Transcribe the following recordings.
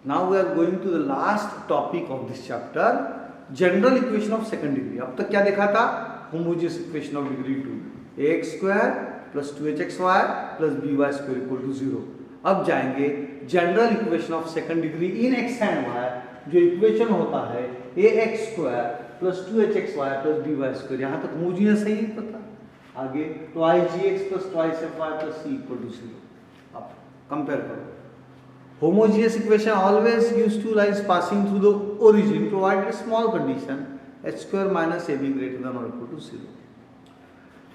Now we are going to the last topic of this chapter, general equation of second degree. अब तक क्या देखा था? Homogeneous equation of degree 2, ax square plus 2hxy plus by square equal to 0. अब जाएंगे general equation of second degree in x and y, जो equation होता है ax square plus 2hxy plus by square. यहाँ तक होमोजेनियस है ही पता. आगे twice gx plus twice fy plus c equal to 0. अब कंपेयर करो. Homogeneous equation always gives two lines passing through the origin provided a small condition h square minus ab greater than or equal to 0.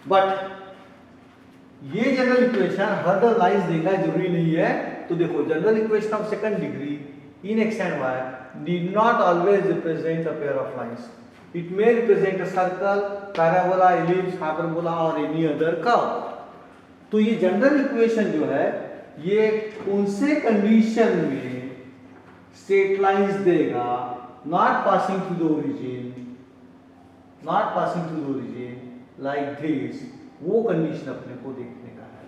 But ये general equation her the lines देगा जरूरी नहीं है. तो देखो general equation of second degree in x and y did not always represent a pair of lines. It may represent a circle, parabola, ellipse, hyperbola or any other curve. तो ये general equation जो है ये उनसे condition में straight lines देगा, not passing through the origin like this. वो condition अपने को देखने का है.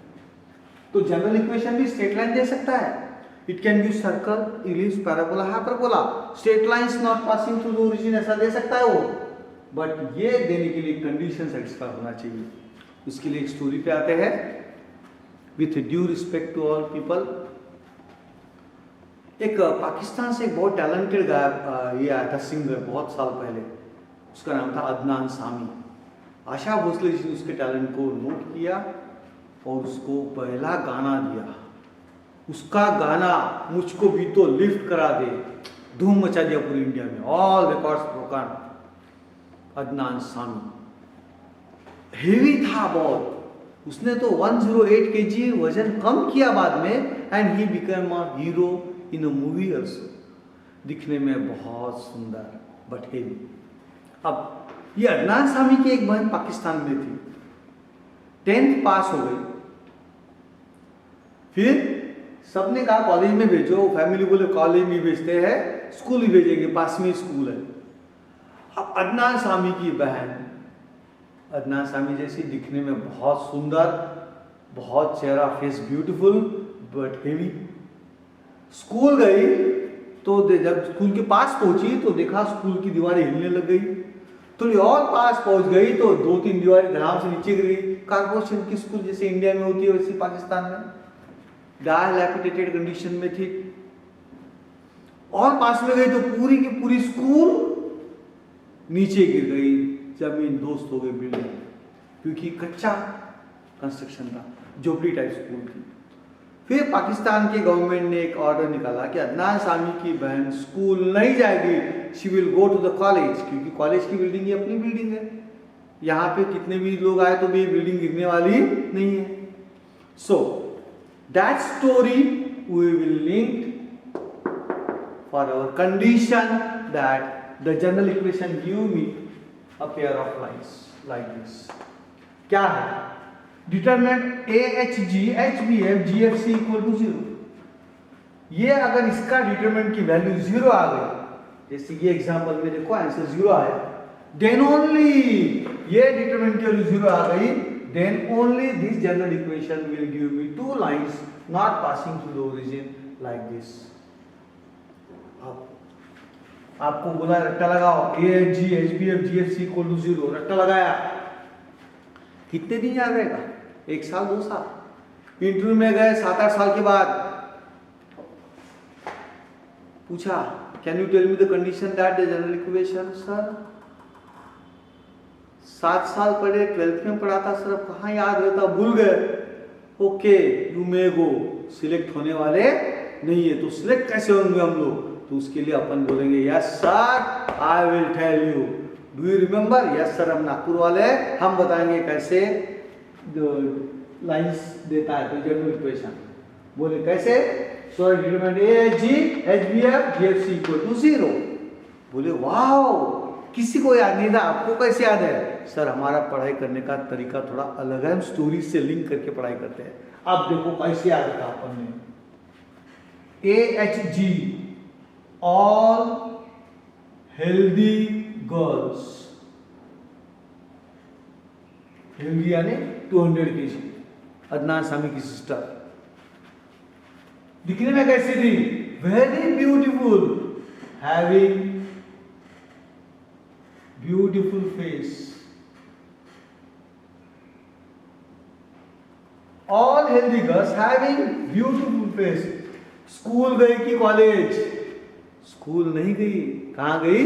तो जनरल इक्वेशन भी स्ट्रेट लाइन दे सकता है. It can give circle, ellipse, parabola, hyperbola. Straight lines not passing through the origin ऐसा दे सकता है वो. बट ये देने के लिए कंडीशन सेटिस्फाई होना चाहिए. उसके लिए एक स्टोरी पे आते हैं. With due respect to all people, एक पाकिस्तान से एक बहुत टैलेंटेड गायक ये आया था, सिंगर, बहुत साल पहले. उसका नाम था अदनान सामी. आशा भोसले जी ने उसके टैलेंट को नोट किया और उसको पहला गाना दिया. उसका गाना मुझको भी तो लिफ्ट करा दे धूम मचा दिया पूरी इंडिया में. All records broken. Adnan Sami heavy था बहुत. उसने तो 108 kg वजन कम किया बाद में and he become a hero in a movie also. दिखने में बहुत सुंदर बट हेवी. अब ये अदनान सामी की एक बहन पाकिस्तान में थी. 10th पास हो गई. फिर सबने कहा कॉलेज में भेजो. फैमिली बोले कॉलेज नहीं भेजते हैं, स्कूल ही भेजेंगे, पास में स्कूल है. अब अदनान सामी की बहन अदनान सामी जैसी दिखने में बहुत सुंदर, बहुत चेहरा, face beautiful but heavy. School गई तो जब स्कूल के पास पहुंची तो देखा स्कूल की दीवारें हिलने लग गई. थोड़ी और पास पहुंच गई तो 2-3 दीवारें धड़ाम से नीचे गिर गई. कारपोरेशन की स्कूल जैसे इंडिया में होती है वैसे पाकिस्तान में डायलैपिडेटेड कंडीशन में थी. और पास में गई तो पूरी की पूरी स्कूल नीचे गिर गई. जमीन दोस्त हो गई बिल्डिंग, क्योंकि कच्चा कंस्ट्रक्शन था, झोपड़ी टाइप स्कूल थी. फिर पाकिस्तान के गवर्नमेंट ने एक ऑर्डर निकाला कि अदनान सामी की बहन स्कूल नहीं जाएगी, she will go to the college, क्योंकि कॉलेज की बिल्डिंग ये अपनी बिल्डिंग है. यहाँ पे कितने भी लोग आए तो भी बिल्डिंग गिरने वाली नहीं है. So that story we will link for our condition that the general equation give me a pair of lines like this. क्या है? Determinant AHG, HBF, GFC equal to 0. ये अगर इसका डिटरमिनेंट की वैल्यू 0 आ गई, जैसे ये एग्जांपल में देखो आंसर 0 आया, देन ओनली ये डिटरमिनेंट की वैल्यू 0 आ गई, then only this general equation will give me two lines not passing through the origin like this. आपको बोला रट्टा लगाओ AHG, HBF, GFC equal to 0. रट्टा लगाया. कितने दिन याद रहेगा? 1 साल 2 साल. इंटरव्यू में गए 7-8 साल के बाद, पूछा can you tell me the condition that the general equation. Sir 7 साल पढ़े, 12th में पढ़ा था सर, अब कहाँ याद रहता, भूल गए. Okay you may go. Select होने वाले नहीं है तो सिलेक्ट कैसे होंगे हम लोग? तो उसके लिए अपन बोलेंगे yes sir I will tell you. Do you remember? Yes sir हम नागपुर वाले हैं, हम बताएंगे कैसे लाइंस देता है. तो जनरल इक्वेशन बोले कैसे? So determinant AHG, HBF, GFC equal to 0. बोले वाओ, किसी को याद नहीं था. आपको कैसे याद है? सर हमारा पढ़ाई करने का तरीका थोड़ा अलग है, हम स्टोरी से लिंक करके पढ़ाई करते हैं. अब देखो कैसे याद था अपन ने. AHG all healthy girls, healthy यानी 200 kg. अदनान सामी की सिस्टर दिखने में कैसी थी? very beautiful, having beautiful face. All healthy girls having beautiful face. School गई कि कॉलेज? स्कूल नहीं गई, कहाँ गई?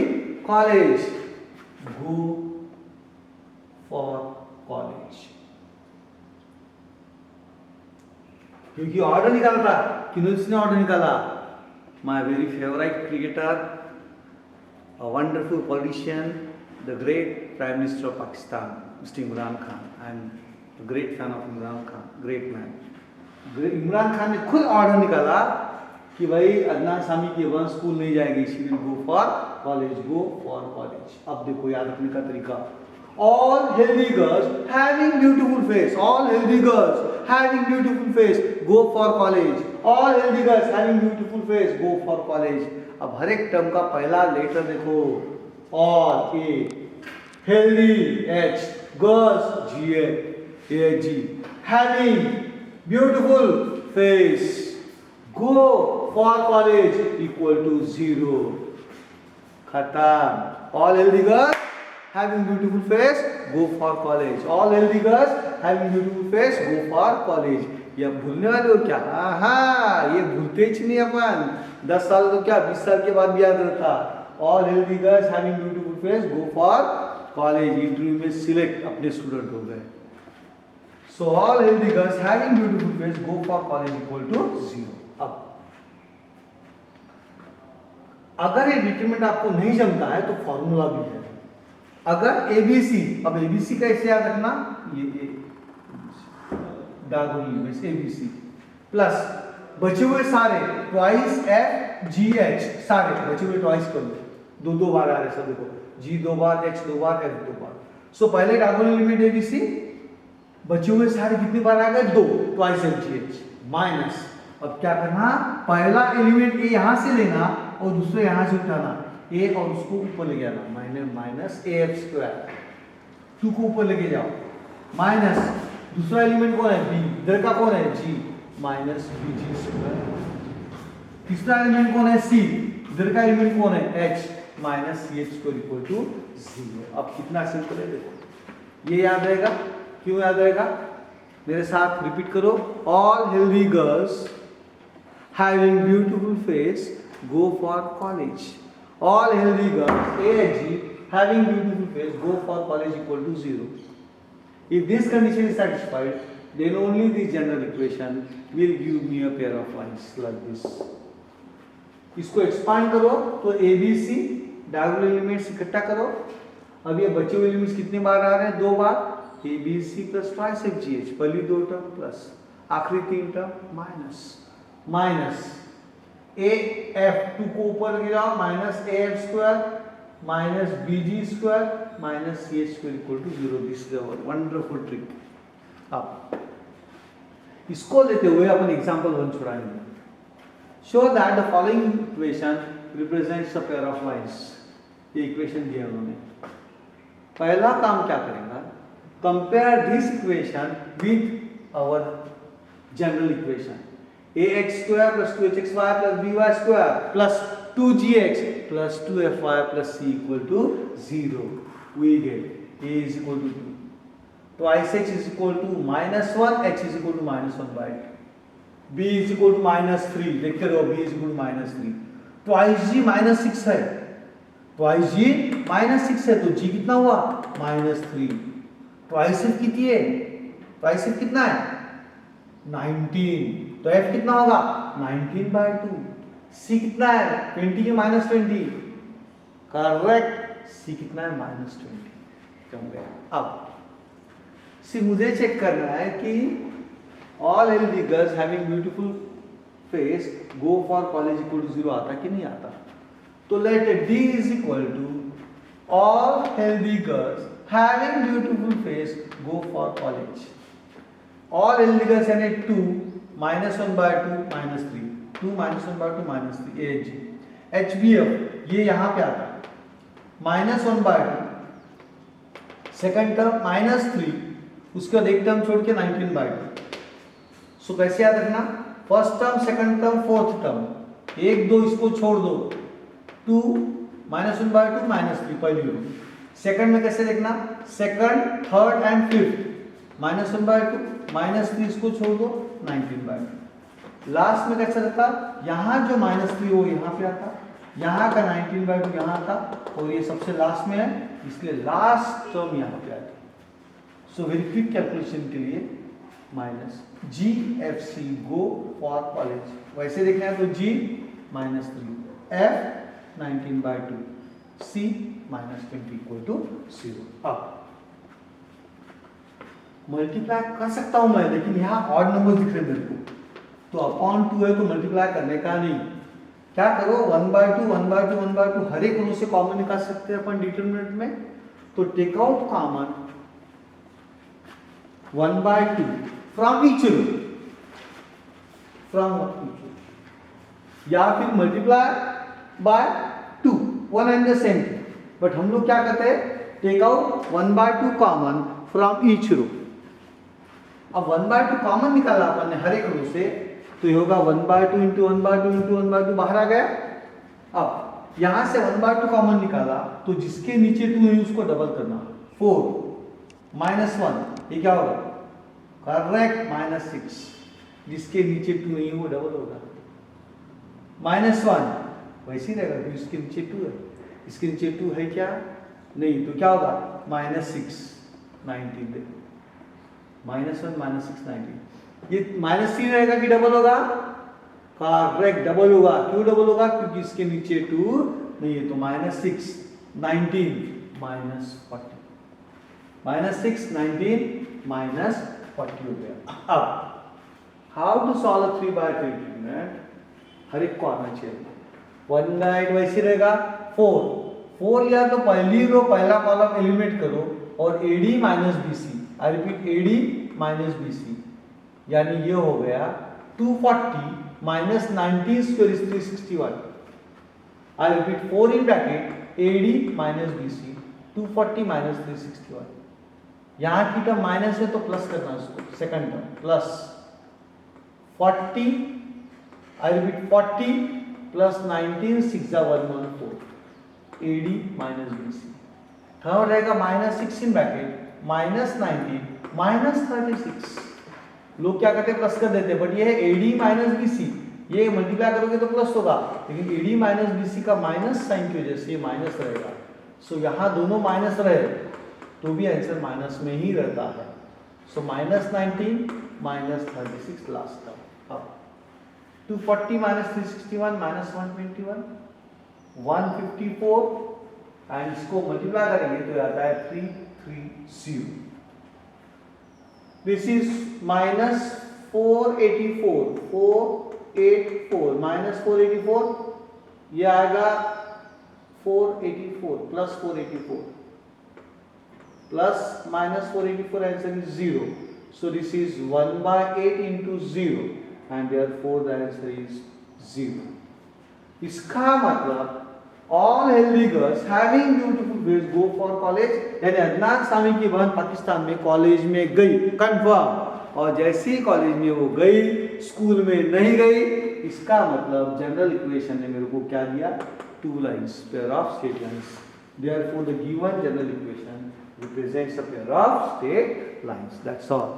कॉलेज. Go for college. क्योंकि ऑर्डर निकाला था. किसने ऑर्डर निकाला? My very favourite cricketer, a wonderful politician, the great Prime Minister of Pakistan, Mr. Imran Khan. I am a great fan of Imran Khan, great man. Imran Khan ने खुद order निकाला कि भाई अदनान सामी की वन स्कूल नहीं जाएगी, she will go for college, go for college. अब देखो याद रखने का तरीका. All healthy girls having beautiful face. All healthy girls having beautiful face. Go for college. All healthy girls having beautiful face. Go for college. अब हर एक term का पहला लेटर देखो. All A, healthy H, girls G A G, having beautiful face. Go for college equal to 0. खत्म. All healthy girls having beautiful face, go for college. All healthy girls having beautiful face, go for college. ये भूलने वाले हो क्या? हाँ, ये भूलते ही नहीं अपन. 10 साल तो क्या 20 साल के बाद भी याद रहता. All healthy girls having beautiful face, go for college. Interview में सिलेक्ट अपने स्टूडेंट हो गए. So all healthy girls having beautiful face, go for college equal to 0. अब अगर ये डिटरमिनेंट आपको नहीं जमता है तो फॉर्मूला भी है. अगर ABC, अब ABC कैसे याद रखना? ये डायगोनल में ABC प्लस बचे हुए सारे ट्वाइस F G H, सारे बचे हुए ट्वाइस कर दो. दो बार आ रहे सब देखो. G 2 बार, H 2 बार, F 2 बार. सो पहले डायगोनल एलिमेंट ABC, बचे हुए सारे कितनी बार आ गए? 2, twice F G H minus. अब क्या करना? पहला एलिमेंट A यहां से लेना और दूसरा यहां से उठाना. A और उसको ऊपर ले जाना. Minus AF square. 2 को ऊपर लेके जाओ. माइनस दूसरा एलिमेंट कौन है? B. इधर का कौन है? G. Minus BG square. तीसरा एलिमेंट कौन है? C. इधर का एलिमेंट कौन है? H. Minus CH square equal to 0. अब कितना सिंपल है देखो. ये याद रहेगा. क्यों याद रहेगा? मेरे साथ रिपीट करो. All healthy girls having beautiful face, go for college. All healthy girls A and G having beautiful face, go for college equal to 0. If this condition is satisfied, then only this general equation will give me a pair of lines like this. इसको expand करो तो ABC diagonal elements इकट्ठा करो. अब ये बचे हुए elements कितने बार आ रहे हैं? 2 बार. ABC प्लस ट्वाइस FGH, पहली 2 टर्म प्लस आखिरी 3 टर्म माइनस. माइनस AF 2 को ऊपर लेके जाओ. Minus AF square minus BG square minus CH square equal to 0. This is our wonderful trick. अब इसको लेते हुए अपन एग्जांपल 1 छुड़ाएंगे. Show that the following equation represents a pair of lines. ये इक्वेशन दिया उन्होंने. पहला काम क्या करेगा? Compare this equation with our general equation. ax square plus 2hxy plus by square plus 2gx plus 2fy plus c equal to 0. We get a is equal to 2. Twice h is equal to minus 1, h is equal to minus 1 by 2. b is equal to minus 3. देखते रहो b is equal to minus 3. Twice g minus 6 है. Twice g minus 6 है तो g कितना हुआ? minus 3. Twice f कितनी है? Twice f कितना है? 19. तो f कितना होगा? 19 by 2. c कितना है? 20 के माइनस 20. करेक्ट. c कितना है? माइनस 20. कम गया. अब सी मुझे चेक करना है कि all healthy girls having beautiful face go for college equal to 0 आता कि नहीं आता. तो let d is equal to all healthy girls having beautiful face go for college. All healthy girls यानी 2 minus 1 by 2 minus 3. 2 minus 1 by 2 minus 3. AG. HBF ये यहाँ पे आता है. minus 1 by 2. Second term minus 3. उसके बाद एक टर्म छोड़ के 19 by 2. सो कैसे याद रखना? First term, second term, fourth term. 1 2 इसको छोड़ दो, 2 -1/2 -3 पहली रो। सेकंड में कैसे देखना, सेकंड थर्ड एंड फिफ्थ -1/2 -3 इसको छोड़ दो 19/2। लास्ट में कैसा रहता, यहाँ जो -3 वो यहाँ पे आता, यहाँ का 19/2 यहाँ आता, और ये सबसे लास्ट में है इसलिए लास्ट टर्म यहाँ पे आती। सो वेरी क्विक कैलकुलेशन के लिए -GFC गो फॉर कॉलेज, वैसे देखना है तो G -3 F 19/2 C -20 equal to 0। अब मल्टीप्लाई कर सकता हूं मैं, लेकिन यहाँ ऑड नंबर दिख रहे मेरे को, तो अपॉन 2 है तो मल्टीप्लाई करने का नहीं। क्या करो, 1/2 1/2 1/2 हर एक रो से कॉमन निकाल सकते हैं अपन डिटरमिनेंट में, तो take out common 1/2 from each row, from each row, या फिर multiply by 2, one and the same thing. But हम लोग क्या करते हैं, take out 1/2 common from each row. अब 1/2 कॉमन निकाला अपन ने हर एक रो से, तो ये होगा 1/2 इंटू 1/2 इंटू 1/2 बाहर आ गया। अब यहां से 1/2 कॉमन निकाला तो जिसके नीचे 2 है उसको डबल करना, 4 -1 ये क्या होगा, करेक्ट -6, जिसके नीचे 2 नहीं है वो डबल होगा, -1 वैसे ही रहेगा, तो इसके नीचे 2 है, इसके नीचे 2 है क्या नहीं, तो क्या होगा -6 19 दे, -1 -6 19, ये -3 रहेगा कि डबल होगा, करेक्ट डबल होगा। क्यों डबल होगा, क्योंकि इसके नीचे 2 नहीं है, तो -6 19 -40, -6 19 -40 हो गया। अब how to solve a 3/3 determinant, हर एक को आना चाहिए। 1/8 वैसे रहेगा, 4 लिया तो पहली रो पहला कॉलम एलिमिनेट करो और AD -BC, I repeat AD -BC, यानी ये हो गया 240 -19 square is 361। I repeat 4 in bracket AD -BC 240 -361। यहाँ की टर्म माइनस है तो प्लस करना उसको, second term plus 40, I repeat 40 plus 19 6 114 AD -BC। Third रहेगा -6 in bracket -19 -36। लोग क्या करते हैं, प्लस कर देते हैं, बट ये है AD -BC, ये मल्टीप्लाई करोगे तो प्लस होगा, लेकिन AD -BC का माइनस साइन की वजह से माइनस रहेगा। सो यहाँ दोनों माइनस रहे तो भी आंसर माइनस में ही रहता है। सो -19 -36 लास्ट टर्म। अब 240 -361 -121 154, एंड इसको मल्टीप्लाई करेंगे तो आता है 330। दिस इज -484 -484, ये आएगा 484 plus 484 plus -484, answer is 0। So this is 1/8 into 0 and therefore the answer is 0। इसका मतलब all healthy girls having beautiful face go for college, यानी अदनान सामी की बहन पाकिस्तान में कॉलेज में गई कंफर्म, और जैसे ही कॉलेज में वो गई स्कूल में नहीं गई, इसका मतलब जनरल इक्वेशन ने मेरे को क्या दिया, 2 lines, pair of straight lines। Therefore the given general equation represents a pair of straight lines। That's all।